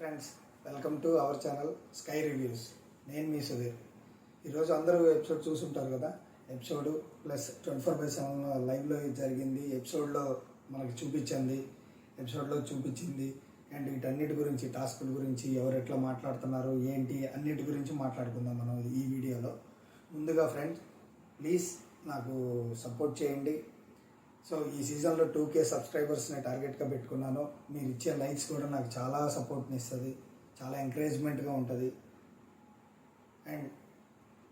Friends, welcome to our channel sky reviews. నేను మీ సుధీర్. ఈరోజు అందరూ ఎపిసోడ్ చూసుంటారు కదా. ఎపిసోడ్ ప్లస్ 24/7 లైవ్లో జరిగింది, ఎపిసోడ్లో మనకి చూపించింది అండ్ వీటన్నిటి గురించి, టాస్కుల గురించి, ఎవరు ఎట్లా మాట్లాడుతున్నారు, ఏంటి, అన్నిటి గురించి మాట్లాడుకుందాం మనం ఈ వీడియోలో. ముందుగా ఫ్రెండ్స్, ప్లీజ్ నాకు సపోర్ట్ చేయండి. సో ఈ సీజన్లో 2K సబ్స్క్రైబర్స్ని టార్గెట్గా పెట్టుకున్నాను. మీరు ఇచ్చే లైక్స్ కూడా నాకు చాలా సపోర్ట్ని ఇస్తుంది, చాలా ఎంకరేజ్మెంట్గా ఉంటుంది. అండ్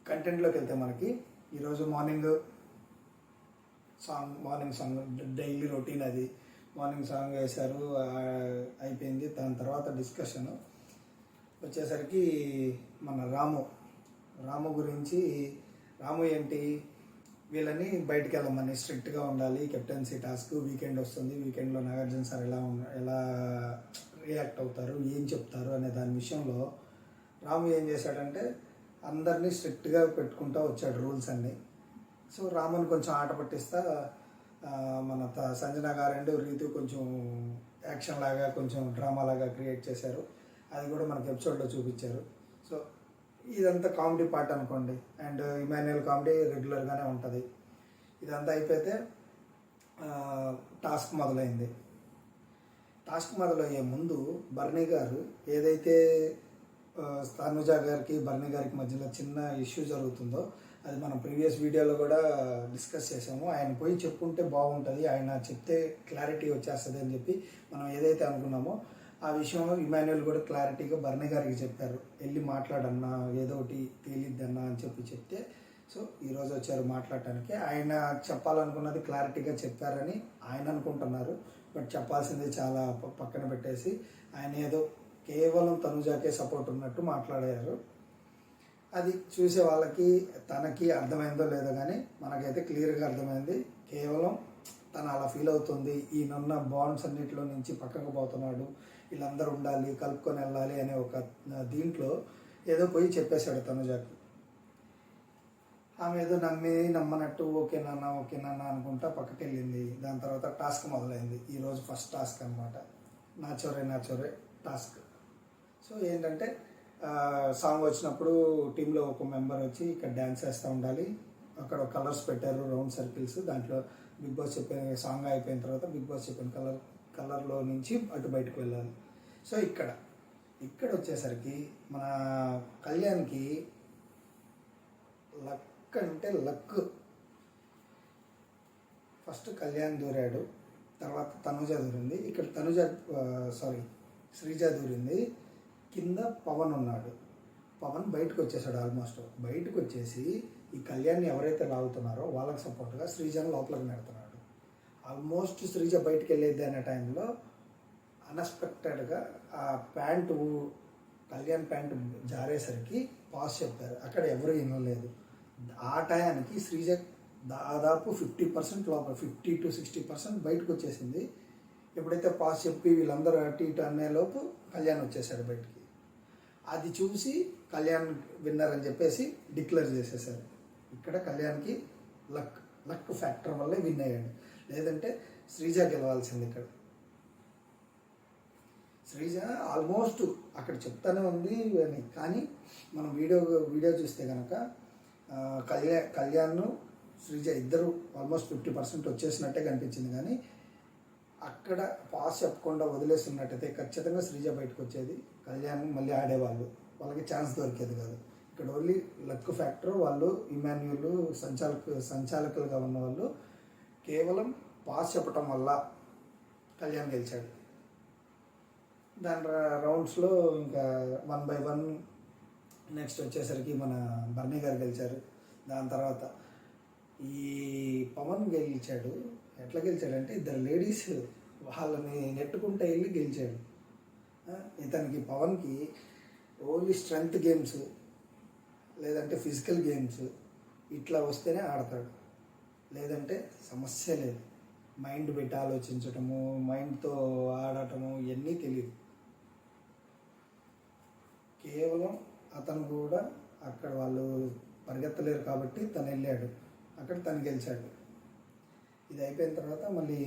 కంటెంట్లోకి వెళ్తే మనకి ఈరోజు మార్నింగ్ సాంగ్ డైలీ రొటీన్, అది మార్నింగ్ సాంగ్ వేశారు, అయిపోయింది. దాని తర్వాత డిస్కషన్ వచ్చేసరికి మన రాము గురించి. రాము ఏంటి, వీళ్ళని బయటికి వెళ్ళమని, స్ట్రిక్ట్గా ఉండాలి, కెప్టెన్సీ టాస్క్, వీకెండ్ వస్తుంది, వీకెండ్లో నాగార్జున సార్ ఎలా రియాక్ట్ అవుతారు, ఏం చెప్తారు అనే దాని విషయంలో రాము ఏం చేశాడంటే అందరినీ స్ట్రిక్ట్గా పెట్టుకుంటూ వచ్చాడు రూల్స్ అన్నీ. సో రాముని కొంచెం ఆట పట్టిస్తా మన సంజన గారు అండ్ రీతు కొంచెం యాక్షన్ లాగా, కొంచెం డ్రామా లాగా క్రియేట్ చేశారు. అది కూడా మనకి ఎపిసోడ్లో చూపించారు. సో ఇదంతా కామెడీ పార్ట్ అనుకోండి. అండ్ ఇమాన్యుయల్ కామెడీ రెగ్యులర్గానే ఉంటుంది. ఇదంతా అయిపోతే టాస్క్ మొదలైంది. టాస్క్ మొదలయ్యే ముందు బర్నీ గారు ఏదైతే తనుజ గారికి బర్నీ గారికి మధ్యలో చిన్న ఇష్యూ జరుగుతుందో, అది మనం ప్రీవియస్ వీడియోలో కూడా డిస్కస్ చేసాము. ఆయన పోయి చెప్పుంటే బాగుంటుంది, ఆయన చెప్తే క్లారిటీ వచ్చేస్తుంది అని చెప్పి మనం ఏదైతే అనుకున్నామో ఆ విషయం ఇమాన్యుయల్ కూడా క్లారిటీగా బర్నీ గారికి చెప్పారు. వెళ్ళి మాట్లాడన్నా, ఏదో ఒకటి తేలిద్దన్నా అని చెప్తే, సో ఈరోజు వచ్చారు మాట్లాడటానికి. ఆయన చెప్పాలనుకున్నది క్లారిటీగా చెప్పారని ఆయన అనుకుంటున్నారు. బట్ చెప్పాల్సింది చాలా పక్కన పెట్టేసి ఆయన ఏదో కేవలం తనుజాకే సపోర్ట్ ఉన్నట్టు మాట్లాడారు. అది చూసే వాళ్ళకి తనకి అర్థమైందో లేదో కానీ మనకైతే క్లియర్గా అర్థమైంది. కేవలం తను అలా ఫీల్ అవుతుంది, ఈయనున్న బాండ్స్ అన్నింటిలో నుంచి పక్కకు పోతున్నాడు, వీళ్ళందరూ ఉండాలి, కలుపుకొని వెళ్ళాలి అనే ఒక దీంట్లో ఏదో పోయి చెప్పేశాడు తనుజాకి. ఆమె ఏదో నమ్మనట్టు ఓకే నాన్న అనుకుంటా పక్కకి వెళ్ళింది. దాని తర్వాత టాస్క్ మొదలైంది. ఈరోజు ఫస్ట్ టాస్క్ అనమాట, నాచోరే టాస్క్. సో ఏంటంటే సాంగ్ వచ్చినప్పుడు టీంలో ఒక మెంబర్ వచ్చి ఇక్కడ డ్యాన్స్ వేస్తూ ఉండాలి. అక్కడ కలర్స్ పెట్టారు, రౌండ్ సర్కిల్స్. దాంట్లో బిగ్ బాస్ చెప్పిన సాంగ్ అయిపోయిన తర్వాత బిగ్ బాస్ చెప్పిన కలర్లో నుంచి అటు బయటకు వెళ్ళాలి. సో ఇక్కడ వచ్చేసరికి మన కళ్యాణ్కి లక్ అంటే లక్. ఫస్ట్ కళ్యాణ్ దూరాడు, తర్వాత తనుజ దూరింది. ఇక్కడ శ్రీజ దూరింది. కింద పవన్ ఉన్నాడు. పవన్ బయటకు వచ్చేసాడు. ఆల్మోస్ట్ బయటకు వచ్చేసి ఈ కళ్యాణ్ని ఎవరైతే లాగుతున్నారో వాళ్ళకి సపోర్ట్గా శ్రీజను లోపలికి నెడుతున్నాడు. ఆల్మోస్ట్ శ్రీజ బయటకు వెళ్ళేది అనే టైంలో అన్ఎక్స్పెక్టెడ్గా ఆ కళ్యాణ్ ప్యాంటు జారేసరికి పాస్ చెప్పారు. అక్కడ ఎవరు వినలేదు. ఆ టయానికి శ్రీజ దాదాపు 50% లోపల, 50 to 60% బయటకు వచ్చేసింది. ఎప్పుడైతే పాస్ చెప్పి వీళ్ళందరూ అటు ఇటు అనేలోపు కళ్యాణ్ వచ్చేసాడు బయటికి. అది చూసి కళ్యాణ్ విన్నర్ అని చెప్పేసి డిక్లేర్ చేసేసారు. ఇక్కడ కళ్యాణ్కి లక్ ఫ్యాక్టర్ వల్లే విన్ అయ్యాడు. లేదంటే శ్రీజ గెలవాల్సింది. ఇక్కడ శ్రీజ ఆల్మోస్ట్ అక్కడ చెప్తానే ఉంది కానీ మనం వీడియో చూస్తే కనుక కళ్యాణ్ శ్రీజ ఇద్దరు ఆల్మోస్ట్ 50% వచ్చేసినట్టే కనిపించింది. కానీ అక్కడ పాస్ చెప్పకుండా వదిలేస్తున్నట్టయితే ఖచ్చితంగా శ్రీజ బయటకు వచ్చేది, కళ్యాణ్ మళ్ళీ ఆడేవాళ్ళు, వాళ్ళకి ఛాన్స్ దొరికేది కాదు. ఇక్కడ ఓన్లీ లక్ ఫ్యాక్టర్. వాళ్ళు ఇమాన్యుయల్ సంచాలకులుగా ఉన్న వాళ్ళు కేవలం పాస్ చెప్పటం వల్ల కళ్యాణ్ గెలిచాడు. దాని రౌండ్స్లో ఇంకా 1 by 1 నెక్స్ట్ వచ్చేసరికి మన బర్నీ గారు గెలిచారు. దాని తర్వాత ఈ పవన్ గెలిచాడు. ఎట్లా గెలిచాడంటే ఇద్దరు లేడీస్ వాళ్ళని నెట్టుకుంటూ వెళ్ళి గెలిచాడు. ఇతనికి పవన్కి ఓన్లీ స్ట్రెంగ్త్ గేమ్స్ లేదంటే ఫిజికల్ గేమ్స్ ఇట్లా వస్తేనే ఆడతాడు, లేదంటే సమస్య లేదు. మైండ్ పెట్టి ఆలోచించటము, మైండ్తో ఆడటము ఇవన్నీ తెలియదు. కేవలం అతను కూడా అక్కడ వాళ్ళు పరిగెత్తలేరు కాబట్టి తను వెళ్ళాడు, అక్కడ తను గెలిచాడు. ఇది అయిపోయిన తర్వాత మళ్ళీ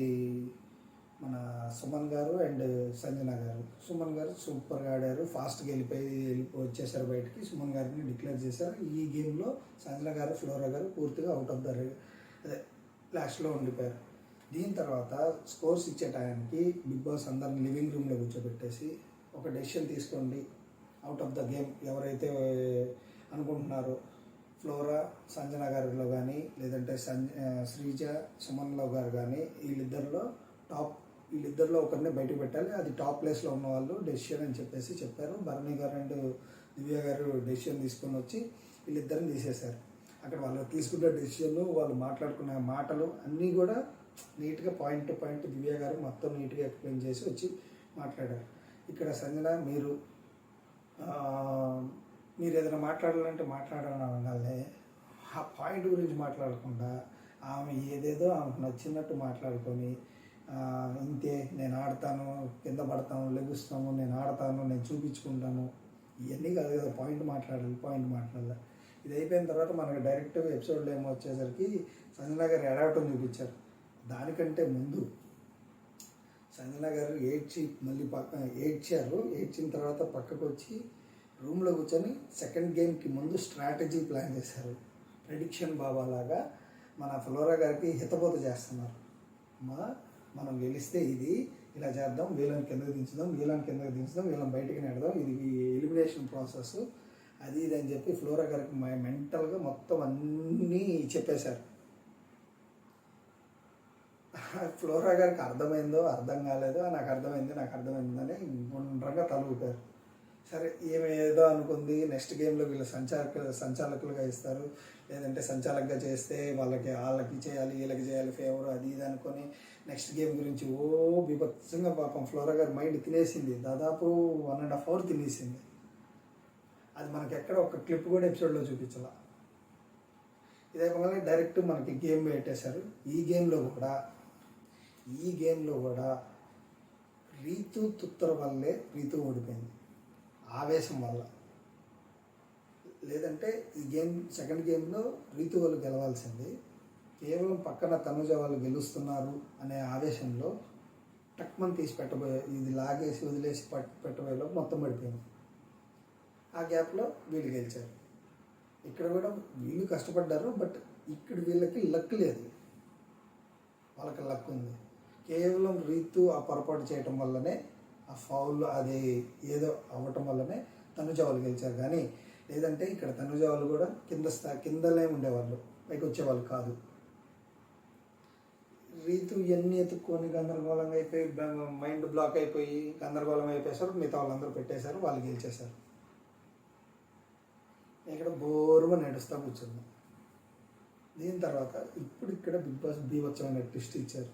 మన సుమన్ గారు అండ్ సంజన గారు. సుమన్ గారు సూపర్గా ఆడారు, ఫాస్ట్గా వచ్చేసారు బయటికి. సుమన్ గారిని డిక్లేర్ చేశారు. ఈ గేమ్లో సంజన గారు, ఫ్లోరా గారు పూర్తిగా అవుట్ ఆఫ్ ద అదే లాస్ట్లో ఉండిపోయారు. దీని తర్వాత స్కోర్స్ ఇచ్చే టైంకి బిగ్ బాస్ అందరిని లివింగ్ రూమ్లో కూర్చోబెట్టేసి ఒక డెసిషన్ తీసుకోండి, అవుట్ ఆఫ్ ద గేమ్ ఎవరైతే అనుకుంటున్నారో ఫ్లోరా సంజన గారిలో కానీ లేదంటే శ్రీజ సుమన్లో గారు కానీ వీళ్ళిద్దరిలో ఒకరిని బయటకు పెట్టాలి, అది టాప్ ప్లేస్లో ఉన్న వాళ్ళు డెసిషన్ అని చెప్పారు. భరణి గారు అండ్ దివ్య గారు డెసిషన్ తీసుకొని వచ్చి వీళ్ళిద్దరిని తీసేశారు. అక్కడ వాళ్ళు తీసుకున్న డెసిషన్, వాళ్ళు మాట్లాడుకున్న మాటలు అన్నీ కూడా నీట్గా పాయింట్ టు పాయింట్ దివ్య గారు మొత్తం నీట్గా ఎక్స్ప్లెయిన్ చేసి వచ్చి మాట్లాడారు. ఇక్కడ సంజన మీరు ఏదైనా మాట్లాడాలంటే మాట్లాడాలనగానే ఆ పాయింట్ గురించి మాట్లాడకుండా ఆమె ఏదేదో ఆమెకు నచ్చినట్టు మాట్లాడుకొని ఇంతే, నేను ఆడతాను, కింద పడతాను, లెగుస్తాము, నేను ఆడతాను, నేను చూపించుకుంటాను, ఇవన్నీ కాదు కదా, పాయింట్ మాట్లాడాలి. ఇది అయిపోయిన తర్వాత మనకు డైరెక్ట్ ఎపిసోడ్లో ఏమో వచ్చేసరికి సంజన గారు ఎడవటం చూపించారు. దానికంటే ముందు సంజన గారు ఏడ్చిన తర్వాత పక్కకు వచ్చి రూమ్లో కూర్చొని సెకండ్ గేమ్కి ముందు స్ట్రాటజీ ప్లాన్ చేశారు. ప్రెడిక్షన్ బాబా లాగా మన ఫ్లోరా గారికి హితబోధ చేస్తున్నారు. మనం గెలిస్తే ఇది ఇలా చేద్దాం, వీళ్ళని కిందకి దించుదాం, వీళ్ళని బయటికి నెడదాం, ఇది ఎలిమినేషన్ ప్రాసెస్, అది ఇది అని చెప్పి ఫ్లోరా గారికి మెంటల్గా మొత్తం అన్నీ చెప్పేశారు. ఫ్లోరా గారికి అర్థమైందో అర్థం కాలేదో, నాకు అర్థమైందని గుండ్రంగా తలుగుతారు. సరే ఏదో అనుకుంది, నెక్స్ట్ గేమ్లో వీళ్ళు సంచాలకులుగా ఇస్తారు, లేదంటే సంచాలకుగా చేస్తే వాళ్ళకి చేయాలి, వీళ్ళకి చేయాలి ఫేవర్, అది ఇది అనుకొని నెక్స్ట్ గేమ్ గురించి బీభత్సంగా పాపం ఫ్లోరా గారి మైండ్ తినేసింది. దాదాపు 1.5 hours తినేసింది. అది మనకి ఎక్కడ ఒక క్లిప్ కూడా ఎపిసోడ్లో చూపించాల. ఇదే వల్ల డైరెక్ట్ మనకి గేమ్ పెట్టేశారు. ఈ గేమ్లో కూడా రీతు తుత్తర వల్లే రీతు ఓడిపోయింది, ఆవేశం వల్ల. లేదంటే ఈ సెకండ్ గేమ్లో రీతు వాళ్ళు గెలవాల్సింది, కేవలం పక్కన తనుజ వాళ్ళు గెలుస్తున్నారు అనే ఆవేశంలో టక్మని తీసి ఇది లాగేసి వదిలేసి పెట్టబోయేలో మొత్తం పడిపోయింది. ఆ గ్యాప్లో వీళ్ళు గెలిచారు. ఇక్కడ కూడా వీళ్ళు కష్టపడ్డారు, బట్ ఇక్కడ వీళ్ళకి లక్ లేదు, వాళ్ళకి లక్ ఉంది. కేవలం రీతు ఆ పొరపాటు చేయటం వల్లనే, ఆ ఫౌల్ అది ఏదో అవ్వటం వల్లనే తనుజ వాళ్ళు గెలిచారు. కానీ లేదంటే ఇక్కడ తనుజ వాళ్ళు కూడా కిందలే ఉండేవాళ్ళు, పైకి వచ్చేవాళ్ళు కాదు. రీతు ఇవన్నీ ఎత్తుక్కొని గందరగోళంగా అయిపోయి మైండ్ బ్లాక్ అయిపోయి గందరగోళం అయిపోయేసారు. మిగతా వాళ్ళందరూ పెట్టేశారు, వాళ్ళు గెలిచేశారు. ఇక్కడ బోరుగా నడుస్తూ కూర్చుంది. దీని తర్వాత ఇక్కడ బిగ్ బాస్ బీభత్సమైన ట్విస్ట్ ఇచ్చారు.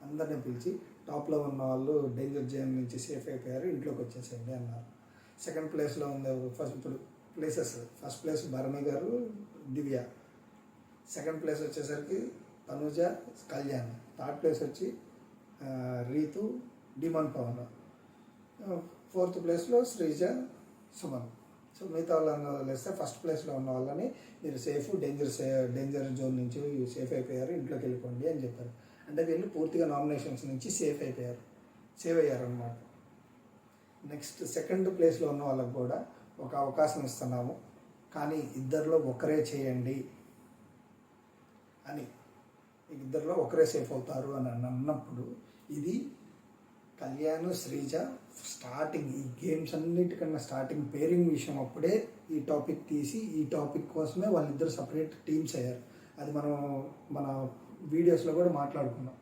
అందరినీ పిలిచి టాప్లో ఉన్న వాళ్ళు డేంజర్ జోన్ నుంచి సేఫ్ అయిపోయారు, ఇంట్లోకి వచ్చేసేయండి అన్నారు. సెకండ్ ప్లేస్లో ఉంది ఫస్ట్ ప్లేస్ భరణి గారు, దివ్య. సెకండ్ ప్లేస్ వచ్చేసరికి తనుజ, కళ్యాణ్. థర్డ్ ప్లేస్ వచ్చి రీతు, డిమాన్ పవన్. ఫోర్త్ ప్లేస్లో శ్రీజ, సుమన్. సో మిగతా వాళ్ళని వదిలేస్తే ఫస్ట్ ప్లేస్లో ఉన్న వాళ్ళని మీరు డేంజర్ జోన్ నుంచి సేఫ్ అయిపోయారు, ఇంట్లోకి వెళ్ళిపోండి అని చెప్పారు. అంటే వీళ్ళు పూర్తిగా నామినేషన్స్ నుంచి సేవ్ అయ్యారు అన్నమాట. నెక్స్ట్ సెకండ్ ప్లేస్లో ఉన్న వాళ్ళకు కూడా ఒక అవకాశం ఇస్తున్నాము, కానీ ఇద్దరిలో ఒకరే చేయండి అని, ఇద్దరిలో ఒకరే సేఫ్ అవుతారు అని అన్నప్పుడు ఇది కళ్యాణ్, శ్రీజ స్టార్టింగ్ ఈ గేమ్స్ అన్నిటికన్నా స్టార్టింగ్ పేరింగ్ విషయం అప్పుడే ఈ టాపిక్ తీసి ఈ టాపిక్ కోసమే వాళ్ళిద్దరు సపరేట్ టీమ్స్ అయ్యారు. అది మన వీడియోస్లో కూడా మాట్లాడుకున్నాం.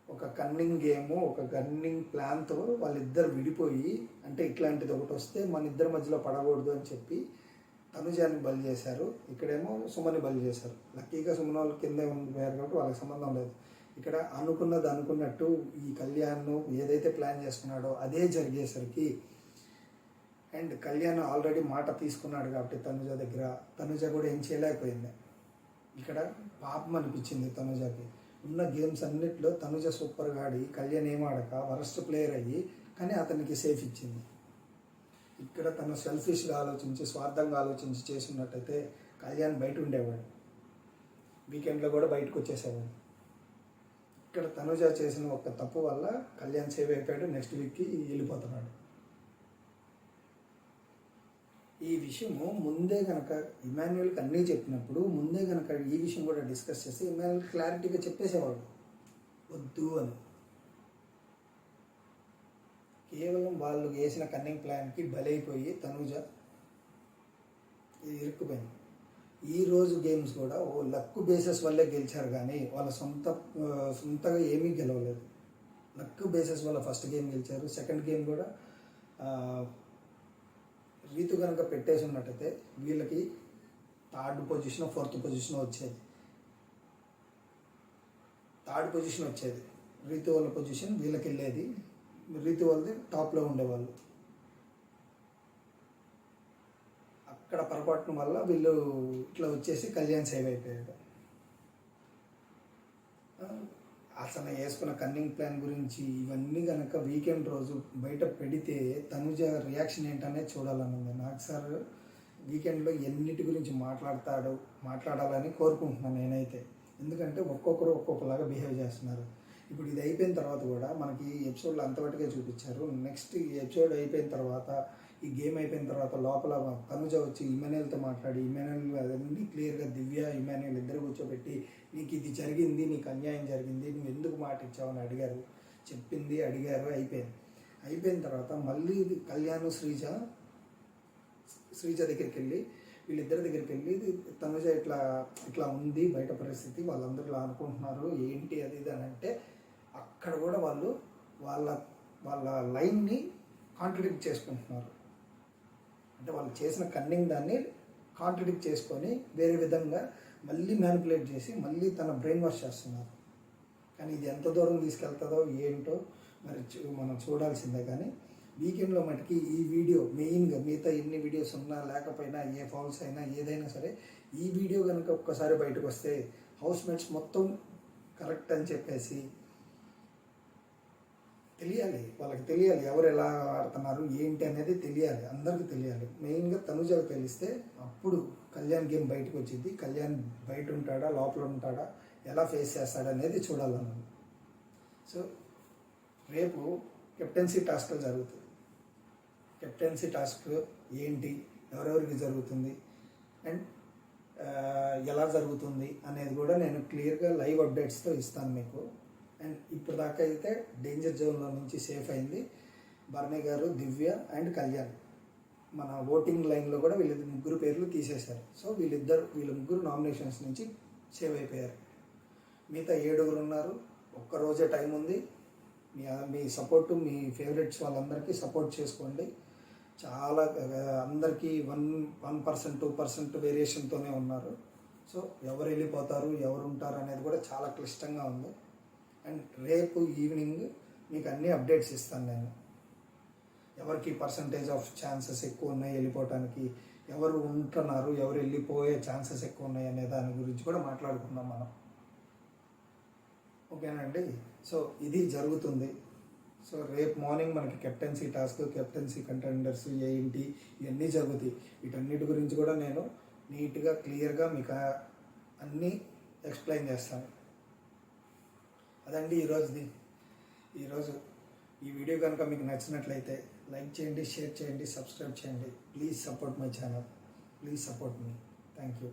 ఒక కన్నింగ్ గేము, ఒక కన్నింగ్ ప్లాన్తో వాళ్ళిద్దరు విడిపోయి, అంటే ఇట్లాంటిది ఒకటి వస్తే మన ఇద్దరి మధ్యలో పడకూడదు అని చెప్పి తనుజాన్ని బలి చేశారు. ఇక్కడేమో సుమన్ని బలి చేశారు. లక్కీగా సుమన్ వాళ్ళు కిందే ఉండిపోయారు కాబట్టి వాళ్ళకి సంబంధం లేదు. ఇక్కడ అనుకున్నట్టు ఈ కళ్యాణ్ ఏదైతే ప్లాన్ చేసుకున్నాడో అదే జరిగేసరికి, అండ్ కళ్యాణ్ ఆల్రెడీ మాట తీసుకున్నాడు కాబట్టి తనుజ కూడా ఏం చేయలేకపోయింది. ఇక్కడ పాపం అనిపించింది తనుజకి. ఉన్న గేమ్స్ అన్నిట్లో తనుజ సూపర్గా ఆడి కళ్యాణ్ ఏమాడక వరస్ట్ ప్లేయర్ అయ్యి, కానీ అతనికి సేఫ్ ఇచ్చింది. ఇక్కడ తను సెల్ఫిష్గా ఆలోచించి, స్వార్థంగా ఆలోచించి చేసినట్టయితే కళ్యాణ్ బయట ఉండేవాడు, వీకెండ్లో కూడా బయటకు వచ్చేసేవాడు. ఇక్కడ తనుజ చేసిన ఒక తప్పు వల్ల కళ్యాణ్ సేవ్ అయిపోయాడు, నెక్స్ట్ వీక్కి వెళ్ళిపోతున్నాడు. ఈ విషయము ముందే కనుక ఇమాన్యుయల్కి అన్నీ చెప్పినప్పుడు ముందే కనుక ఈ విషయం కూడా డిస్కస్ చేసి ఇమాన్యుయల్ క్లారిటీగా చెప్పేసేవాడు వద్దు అని. కేవలం వాళ్ళు వేసిన కన్నింగ్ ప్లాన్కి బలైపోయి తనుజ ఇరుక్కుపోయింది. ఈరోజు గేమ్స్ కూడా ఓ లక్ బేసెస్ వల్లే గెలిచారు, కానీ వాళ్ళ సొంతగా ఏమీ గెలవలేదు. లక్ బేసెస్ వల్ల ఫస్ట్ గేమ్ గెలిచారు, సెకండ్ గేమ్ కూడా రీతు కనుక పెట్టేసి ఉన్నట్టయితే వీళ్ళకి థర్డ్ పొజిషన్ ఫోర్త్ పొజిషన్ వచ్చేది. థర్డ్ పొజిషన్ వచ్చేది, రీతు వాళ్ళ పొజిషన్ వీళ్ళకి వెళ్ళేది, రీతు వాళ్ళది టాప్లో ఉండేవాళ్ళు. అక్కడ పొరపాటున వల్ల వీళ్ళు ఇట్లా వచ్చేసి కళ్యాణ్ సేవ్ అయిపోయాడు. అసలు వేసుకున్న కన్నింగ్ ప్లాన్ గురించి ఇవన్నీ కనుక వీకెండ్ రోజు బయట పెడితే తనుజ రియాక్షన్ ఏంటనే చూడాలనుంది నాకు. సార్ వీకెండ్లో ఎన్నిటి గురించి మాట్లాడాలని కోరుకుంటున్నాను నేనైతే. ఎందుకంటే ఒక్కొక్కరు ఒక్కొక్కలాగా బిహేవ్ చేస్తున్నారు. ఇప్పుడు ఇది అయిపోయిన తర్వాత కూడా మనకి ఎపిసోడ్లో అంతవరకే చూపించారు. నెక్స్ట్ ఈ ఎపిసోడ్ అయిపోయిన తర్వాత, ఈ గేమ్ అయిపోయిన తర్వాత లోపల తనుజ వచ్చి ఇమాన్యుయల్తో మాట్లాడి, ఇమాన్యుయల్ అదన్నీ క్లియర్గా దివ్య ఇమాన్యుయల్ ఇద్దరు కూర్చోబెట్టి నీకు ఇది జరిగింది, నీకు అన్యాయం జరిగింది, నువ్వు ఎందుకు మాట ఇచ్చావని అడిగారు. చెప్పింది, అడిగారు, అయిపోయింది. అయిపోయిన తర్వాత మళ్ళీ కళ్యాణ్ శ్రీజ దగ్గరికి వెళ్ళి, వీళ్ళిద్దరి దగ్గరికి వెళ్ళి తనుజ ఇట్లా ఉంది బయట పరిస్థితి, వాళ్ళందరూ ఇలా అనుకుంటున్నారు ఏంటి అది ఇది అని అంటే, అక్కడ కూడా వాళ్ళు వాళ్ళ లైన్ని కాంట్రడిక్ట్ చేసుకుంటున్నారు. అంటే వాళ్ళు చేసిన కన్నింగ్ దాన్ని కాంట్రడిక్ట్ చేసుకొని వేరే విధంగా మళ్ళీ మ్యానిపులేట్ చేసి మళ్ళీ తన బ్రెయిన్ వాష్ చేస్తున్నారు. కానీ ఇది ఎంత దూరం తీసుకెళ్తుందో ఏంటో మరి మనం చూడాల్సిందే. కానీ వీకెండ్లో మటుకి ఈ వీడియో మెయిన్గా, మిగతా ఎన్ని వీడియోస్ ఉన్నా లేకపోయినా, ఏ ఫౌల్స్ అయినా ఏదైనా సరే, ఈ వీడియో కనుక ఒక్కసారి బయటకు వస్తే హౌస్ మేట్స్ మొత్తం కరెక్ట్ అని చెప్పేసి తెలియాలి, వాళ్ళకి తెలియాలి ఎవరు ఎలా ఆడుతున్నారు ఏంటి అనేది తెలియాలి, అందరికీ తెలియాలి. మెయిన్గా తనుజకు తెలిస్తే అప్పుడు కళ్యాణ్ గేమ్ బయటకు వచ్చింది. కళ్యాణ్ బయట ఉంటాడా లోపల ఉంటాడా, ఎలా ఫేస్ చేస్తాడనేది చూడాలన్నాను. సో రేపు కెప్టెన్సీ టాస్క్లు జరుగుతుంది. కెప్టెన్సీ టాస్క్ ఏంటి, ఎవరెవరికి జరుగుతుంది అండ్ ఎలా జరుగుతుంది అనేది కూడా నేను క్లియర్గా లైవ్ అప్డేట్స్తో ఇస్తాను మీకు. అండ్ ఇప్పుడు దాకా అయితే డేంజర్ జోన్లో నుంచి సేఫ్ అయింది భరణి గారు, దివ్య అండ్ కళ్యాణ్. మన ఓటింగ్ లైన్లో కూడా వీళ్ళ ముగ్గురు పేర్లు తీసేశారు. సో వీళ్ళ ముగ్గురు నామినేషన్స్ నుంచి సేవ్ అయిపోయారు. మిగతా 7 ఉన్నారు. ఒక్కరోజే టైం ఉంది. మీ సపోర్టు, మీ ఫేవరెట్స్ వాళ్ళందరికీ సపోర్ట్ చేసుకోండి. చాలా అందరికీ 1% 2% వేరియేషన్తోనే ఉన్నారు. సో ఎవరు వెళ్ళిపోతారు, ఎవరు ఉంటారు అనేది కూడా చాలా క్లిష్టంగా ఉంది. అండ్ రేపు ఈవినింగ్ మీకు అన్ని అప్డేట్స్ ఇస్తాను నేను. ఎవరికి పర్సంటేజ్ ఆఫ్ ఛాన్సెస్ ఎక్కువ ఉన్నాయి వెళ్ళిపోవటానికి, ఎవరు ఉంటున్నారు, ఎవరు వెళ్ళిపోయే ఛాన్సెస్ ఎక్కువ ఉన్నాయి అనే దాని గురించి కూడా మాట్లాడుకుందాం మనం. ఓకేనండి. సో ఇది జరుగుతుంది. సో రేపు మార్నింగ్ మనకి కెప్టెన్సీ టాస్క్, కెప్టెన్సీ కంటెండర్స్ ఏంటి ఇవన్నీ జరుగుతాయి. వీటన్నిటి గురించి కూడా నేను నీట్గా క్లియర్గా మీకు అన్నీ ఎక్స్ప్లెయిన్ చేస్తాను. అదండి ఈరోజు ఈ వీడియో కనుక మీకు నచ్చినట్లయితే లైక్ చేయండి, షేర్ చేయండి, సబ్స్క్రైబ్ చేయండి. Please support my channel, please support me. Thank you.